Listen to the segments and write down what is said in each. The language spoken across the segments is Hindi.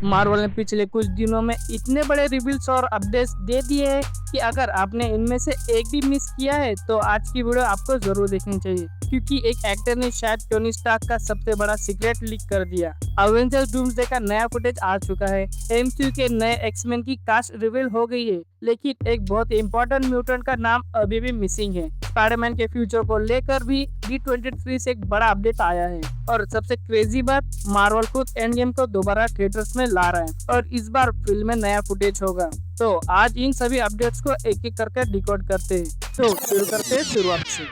मार्वल ने पिछले कुछ दिनों में इतने बड़े रिवील्स और अपडेट्स दे दिए हैं कि अगर आपने इनमें से एक भी मिस किया है तो आज की वीडियो आपको जरूर देखनी चाहिए, क्योंकि एक एक्टर ने शायद टोनी स्टार्क का सबसे बड़ा सीक्रेट लीक कर दिया। अवेंजर्स डूम्सडे का नया फुटेज आ चुका है। एमसीयू के नए एक्समैन की कास्ट रिवील हो गई है, लेकिन एक बहुत इंपॉर्टेंट म्यूटेंट का नाम अभी भी मिसिंग है। स्पाइडरमैन के फ्यूचर को लेकर भी D23 से एक बड़ा अपडेट आया है, और सबसे क्रेजी बात, मार्वल खुद एंड गेम को दोबारा थिएटर्स में ला रहा है और इस बार फिल्म में नया फुटेज होगा। तो आज इन सभी अपडेट्स को एक एक करके डिकोड करते हैं। तो शुरू करते हैं शुरुआत से।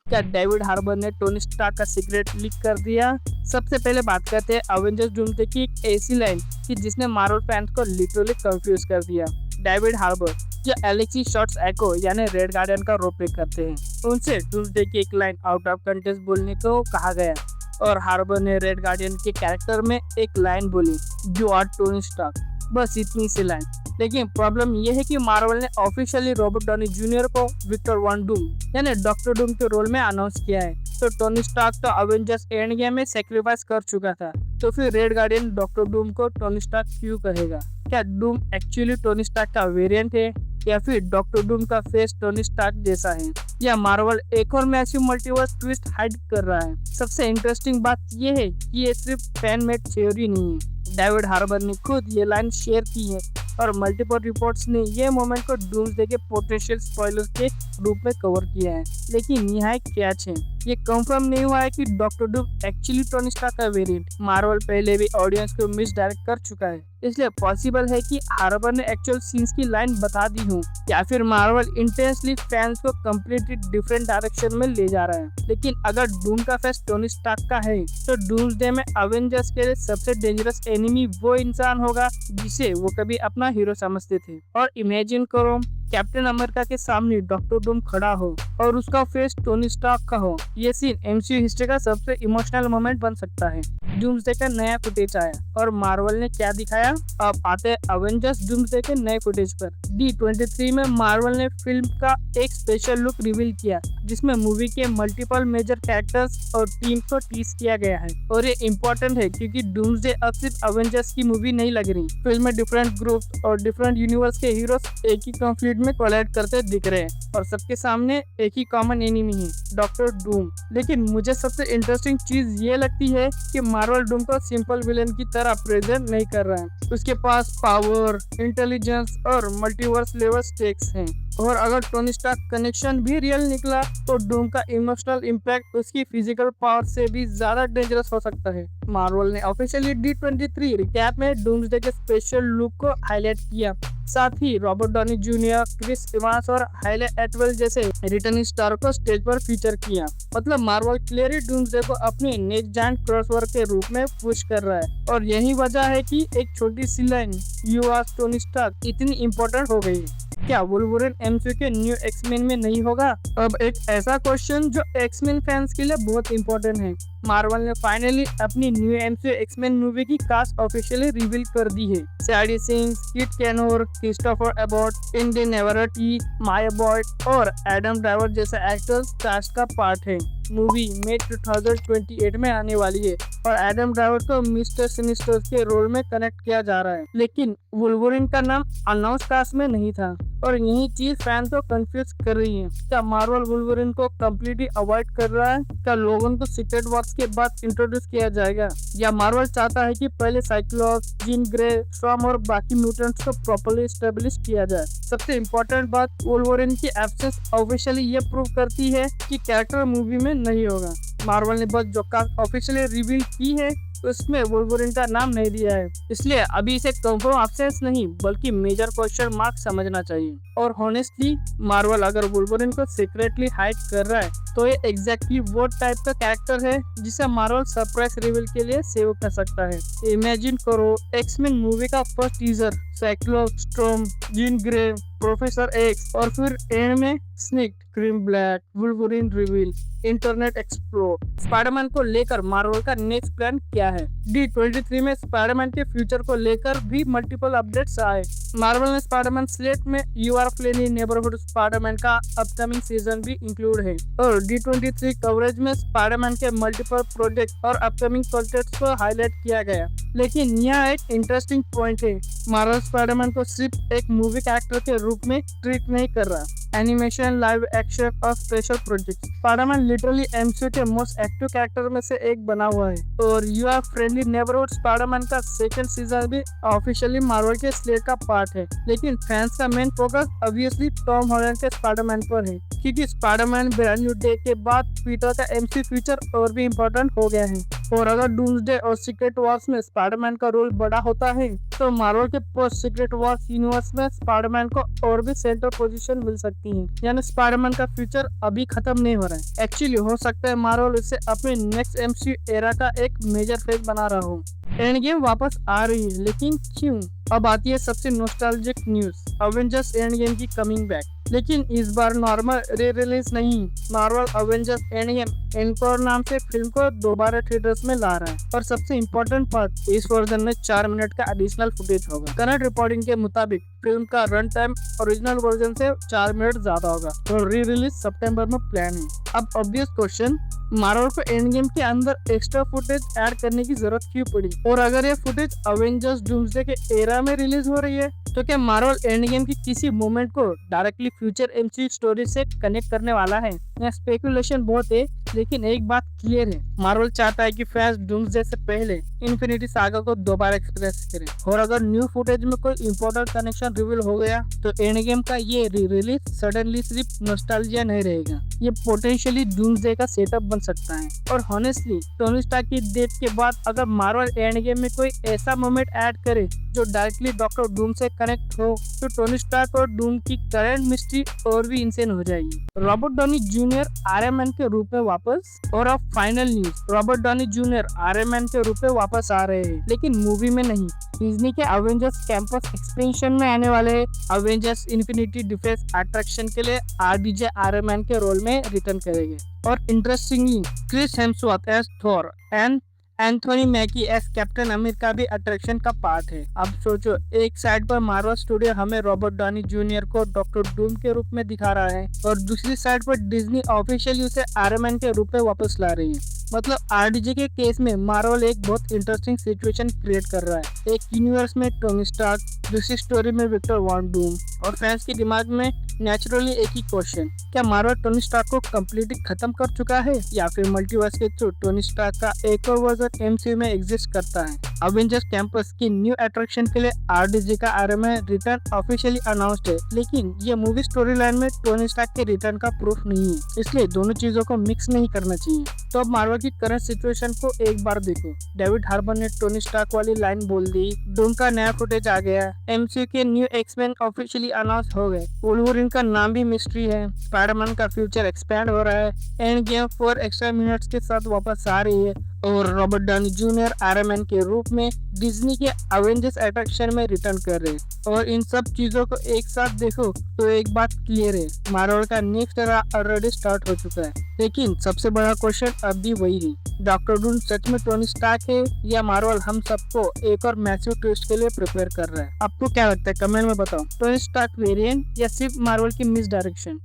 क्या डेविड हार्बर ने टोनी स्टार्क का सीक्रेट लीक कर दिया? सबसे पहले बात करते हैं अवेंजर्स डूम्सडे की एक ऐसी लाइन कि जिसने मार्वल फैंस को लिटरली कंफ्यूज कर दिया। डेविड हार्बर, जो एलेक्सी शॉट्स एको यानी रेड गार्डियन का रोल प्ले करते हैं, उनसे डूम्सडे की एक लाइन आउट ऑफ कंटेक्स्ट बोलने को कहा गया और हार्बर ने रेड गार्डियन के कैरेक्टर में एक लाइन बोली, यू आर टोनी स्टार्क, बस इतनी सी लाइन। लेकिन प्रॉब्लम यह है कि मार्वल ने ऑफिशियली रॉबर्ट डॉनी जूनियर को विक्टर वन डूम यानी डॉक्टर डूम के रोल में अनाउंस किया है। तो टोनी स्टार्क तो अवेंजर्स एंड गेम में सैक्रिफाइस कर चुका था, तो फिर रेड गार्डियन डॉक्टर डूम को टोनी स्टार्क क्यों कहेगा? क्या डूम एक्चुअली टोनी स्टार्क का वेरिएंट है, या फिर डॉक्टर डूम का फेस टोनी स्टार्क जैसा है, या मार्वल एक और मैसिव मल्टीवर्स ट्विस्ट हाइड कर रहा है? सबसे इंटरेस्टिंग बात यह है कि ये सिर्फ फैन मेड थ्योरी नहीं है। डेविड हार्बर ने खुद ये लाइन शेयर की है और मल्टीपल रिपोर्ट्स ने ये मोमेंट को डूम्सडे के पोटेंशियल स्पॉयलर्स के रूप में कवर किया है। लेकिन यहाँ एक कैच है, ये कंफर्म नहीं हुआ है कि doctor Doom actually Tony Stark का वेरिएंट। मार्वल पहले भी ऑडियंस को मिसडायरेक्ट कर चुका है, इसलिए पॉसिबल है कि हार्बर ने एक्चुअल सीन्स की लाइन बता दी हो, या फिर मार्वल इंटेंसली फैंस को कम्प्लीटली डिफरेंट डायरेक्शन में ले जा रहा है। लेकिन अगर डूम का फेस टोनी स्टार्क का है, तो डूम्सडे में अवेंजर्स के लिए सबसे डेंजरस एनिमी वो इंसान होगा जिसे वो कभी अपना हीरो समझते थे। और इमेजिन करो, कैप्टन अमेरिका के सामने डॉक्टर डूम खड़ा हो और उसका फेस टोनी स्टार्क का हो। ये सीन एमसीयू हिस्ट्री का सबसे इमोशनल मोमेंट बन सकता है। डूम्सडे का नया फुटेज आया और मार्वल ने क्या दिखाया? अब आते हैं अवेंजर्स डूम्सडे के नए फुटेज पर। D23 में मार्वल ने फिल्म का एक स्पेशल लुक रिवील किया, जिसमें मूवी के मल्टीपल मेजर कैरेक्टर्स और टीम को टीज किया गया है। और ये इम्पोर्टेंट है क्योंकि डूम्सडे अब सिर्फ अवेंजर्स की मूवी नहीं लग रही। फिल्म में डिफरेंट ग्रुप्स और डिफरेंट यूनिवर्स के हीरोज एक ही कॉन्फ्लिक्ट में कोलैड करते दिख रहे हैं और सबके सामने एक ही कॉमन एनिमी है, डॉक्टर डूम। लेकिन मुझे सबसे इंटरेस्टिंग चीज ये लगती है कि मार्वल डूम को सिंपल विलेन की तरह प्रेजेंट नहीं कर रहा है। उसके पास पावर, इंटेलिजेंस और मल्टीवर्स लेवल स्टेक्स हैं। और अगर टोनी स्टार्क कनेक्शन भी रियल निकला तो डूम का इमोशनल इम्पैक्ट उसकी फिजिकल पावर से भी ज्यादा डेंजरस हो सकता है। मार्वल ने ऑफिशियली D23 रिकैप में डूम्सडे के स्पेशल लुक को हाईलाइट किया। साथ ही Robert Downey Junior, Chris Evans और हाइले एटवेल जैसे रिटर्निंग स्टार को स्टेज पर फीचर किया। मतलब मार्वल क्लियरली डूम्सडे को अपनी नेक्स्ट जायंट क्रॉसओवर के रूप में पुश कर रहा है। और यही वजह है कि एक छोटी सी line, you are Tony Stark, इतनी इम्पोर्टेंट हो गई है। क्या वुल्वरीन एमसीयू के न्यू एक्समैन में नहीं होगा? अब एक ऐसा क्वेश्चन जो एक्समैन फैंस के लिए बहुत इंपॉर्टेंट है। मार्वल ने फाइनली अपनी न्यू एमसीयू एक्समैन मूवी की कास्ट ऑफिशियली रिवील कर दी है। सैडी सिंह, किट कैनोर, क्रिस्टोफर एबॉट, इंडी नेवरटी, माया बॉयड और एडम ड्राइवर जैसे एक्टर्स कास्ट का पार्ट है। मूवी मई 2028 में आने वाली है और एडम ड्राइवर को मिस्टर सिनिस्टर के रोल में कनेक्ट किया जा रहा है। लेकिन वुल्वरीन का नाम अनाउंस कास्ट में नहीं था और यही चीज फैन को कंफ्यूज कर रही है। क्या मार्वल वुल्वरीन को कम्प्लीटली अवॉइड कर रहा है? क्या लोगों को सीक्रेट वॉर्स के बाद इंट्रोड्यूस किया जाएगा, या मार्वल चाहता है कि पहले साइक्लॉप्स, जीन ग्रे, स्टॉर्म और बाकी म्यूटेंट्स को प्रॉपर्ली एस्टेब्लिश किया जाए? सबसे इम्पोर्टेंट बात, वुल्वरीन की एब्सेंस ऑफिशियली ये प्रूव करती है कि कैरेक्टर मूवी में नहीं होगा। मार्वल ने बस जो कास्ट ऑफिशियली रिवील की है उसमें वुल्वरीन का नाम नहीं दिया है, इसलिए अभी इसे कंफर्म एब्सेंस नहीं बल्कि मेजर क्वेश्चन मार्क समझना चाहिए। और हॉनेस्टली मार्वल अगर वुल्वरीन को सीक्रेटली हाइड कर रहा है तो ये एग्जैक्टली वो टाइप का कैरेक्टर है जिसे मार्वल सरप्राइज रिवील के लिए सेव कर सकता है। इमेजिन करो, एक्समैन मूवी का first teaser, cyclops, storm, Jean Grey, professor x और फिर एंड में snake, cream black, Wolverine reveal, internet explore. Spiderman को लेकर मार्वल का नेक्स्ट प्लान क्या है? D23 में स्पाइडरमैन के फ्यूचर को लेकर भी मल्टीपल अपडेट्स आए मार्वल ने स्पाइडरमैन स्लेट में यू आर फ्लेनी नेबरहुड स्पाइडरमैन का अपकमिंग सीजन भी इंक्लूड है और D23 कवरेज में स्पाइडरमैन के मल्टीपल प्रोजेक्ट और अपकमिंग प्रोजेक्ट्स को हाईलाइट किया गया। लेकिन यहाँ एक इंटरेस्टिंग पॉइंट है, मार्वल स्पाइडरमैन को सिर्फ एक मूवी कैरेक्टर के रूप में ट्रीट नहीं कर रहा। एनिमेशन, लाइव एक्शन और special project, Spiderman literally MCU के मोस्ट एक्टिव कैरेक्टर में से एक बना हुआ है और you are friendly neighbourhood Spiderman का सेकंड सीजन भी ऑफिशियली मार्वल के स्लेट का पार्ट है। लेकिन फैंस का main focus obviously Tom Holland के स्पाइडरमैन पर है, क्योंकि स्पाइडरमैन ब्रांड न्यू डे के बाद पीटर का एमसीयू फ्यूचर और भी इम्पोर्टेंट हो गया है। और अगर डूम्सडे और सीक्रेट वॉर्स में स्पाइडरमैन का रोल बड़ा होता है तो मार्वल के पोस्ट सीक्रेट वॉर्स यूनिवर्स में स्पाइडरमैन को और भी सेंटर पोजीशन मिल सकती है। यानी स्पाइडरमैन का फ्यूचर अभी खत्म नहीं हो रहा है। एक्चुअली हो सकता है मार्वल इसे अपने नेक्स्ट एमसीयू एरा का एक मेजर फेज बना रहा हो। एंड गेम वापस आ रही है, लेकिन क्यों? अब आती है सबसे nostalgic news, Avengers end game की कमिंग बैक। लेकिन इस बार नॉर्मल रे रिलीज नहीं, Marvel Avengers end game encore नाम से फिल्म को दोबारा थिएटर्स में ला रहा है। और सबसे इम्पोर्टेंट पार्ट, इस वर्जन में 4 मिनट का एडिशनल फुटेज होगा। करंट रिपोर्टिंग के मुताबिक फिल्म का रन टाइम ओरिजिनल वर्जन से 4 मिनट ज्यादा होगा और री रिलीज सितंबर में प्लान है। अब ऑब्वियस क्वेश्चन, मार्वल को एंड गेम के अंदर एक्स्ट्रा फुटेज ऐड करने की जरूरत क्यों पड़ी? और अगर ये फुटेज अवेंजर्स डूम्सडे के एरा में रिलीज हो रही है तो क्या मार्वल एंड गेम की किसी मोमेंट को डायरेक्टली फ्यूचर एमसीयू स्टोरी से कनेक्ट करने वाला है? यहाँ स्पेकुलेशन बहुत है, लेकिन एक बात क्लियर है, मार्वल चाहता है कि फैंस डूम्सडे से पहले इन्फिनिटी सागा को दोबारा एक्सप्रेस करें। और अगर न्यू फुटेज में कोई इंपॉर्टेंट कनेक्शन रिवील हो गया तो एंड गेम का ये री रिलीज सडनली सिर्फ नॉस्टैल्जिया नहीं रहेगा, ये पोटेंशियली डूम्सडे का सेटअप बन सकता है। और हॉनेस्टली टोनी स्टार्क की डेथ के बाद अगर मार्वल एंड गेम में कोई ऐसा मोमेंट ऐड करे जो डायरेक्टली डॉक्टर डूम से कनेक्ट हो तो टोनी स्टार्क और डूम की करंट मिस्ट्री और भी इंसेन हो जाएगी। Robert Downey junior iron man के रूप में वापस। और अब final news, Robert Downey junior iron man के रूप में वापस आ रहे हैं, लेकिन मूवी में नहीं। डिज्नी के अवेंजर्स कैंपस एक्सपेंशन में आने वाले अवेंजर्स इन्फिनिटी डिफेंस अट्रैक्शन के लिए RDJ आयरन मैन के रोल में रिटर्न करेंगे। और interestingly Chris Hemsworth as Thor and Anthony Mackie as captain America भी अट्रैक्शन का पार्ट है। अब सोचो, एक साइड पर मार्वल स्टूडियो हमें रॉबर्ट डॉनी जूनियर को डॉक्टर डूम के रूप में दिखा रहा है और दूसरी साइड पर डिज्नी ऑफिशियली उसे आयरन मैन के रूप में वापस ला रही है। मतलब RDJ के केस में मार्वल एक बहुत इंटरेस्टिंग सिचुएशन क्रिएट कर रहा है। एक यूनिवर्स में टोनी स्टार्क, दूसरी स्टोरी में विक्टर वॉन डूम। और फैंस के दिमाग में नेचुरली एक ही क्वेश्चन, क्या मार्वल टोनी स्टार्क को कम्प्लीटली खत्म कर चुका है या फिर मल्टीवर्स के थ्रू टोनी स्टार्क का एक और वर्जन एमसीयू में एग्जिस्ट करता है? अवेंजर्स कैंपस की न्यू अट्रैक्शन के लिए RDJ का iron man return officially announced है, लेकिन ये मूवी स्टोरी लाइन में टोनी स्टार्क के रिटर्न का प्रूफ नहीं है, इसलिए दोनों चीजों को मिक्स नहीं करना चाहिए। तो अब मार्वल की करंट सिचुएशन को एक बार देखो। डेविड हार्बर ने टोनी स्टार्क वाली लाइन बोल दी, डूम का नया फुटेज आ गया, एमसीयू के न्यू एक्समैन ऑफिशियली अनाउंस हो गए, वुल्वरीन का नाम भी मिस्ट्री है, स्पाइडरमैन का फ्यूचर एक्सपैंड हो रहा है, एंड गेम 4 एक्स्ट्रा मिनट्स के साथ वापस आ रही है और Robert Downey junior iron man के रूप में डिज्नी के अवेंजर्स अट्रैक्शन में रिटर्न कर रहे हैं। और इन सब चीजों को एक साथ देखो तो एक बात क्लियर है, मार्वल का नेक्स्ट एरा ऑलरेडी स्टार्ट हो चुका है। लेकिन सबसे बड़ा क्वेश्चन अब भी वही है, डॉक्टर डूम सच में टोनी स्टार्क है या मार्वल हम सबको एक और मैसिव ट्विस्ट के लिए प्रिपेयर कर रहा है? आपको क्या लगता है, कमेंट में बताओ। टोनी स्टार्क वेरिएंट या सिर्फ मार्वल की मिस डायरेक्शन?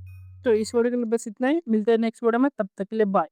तो इस वीडियो के लिए बस इतना ही, मिलते हैं नेक्स्ट वीडियो में, तब तक के लिए बाय।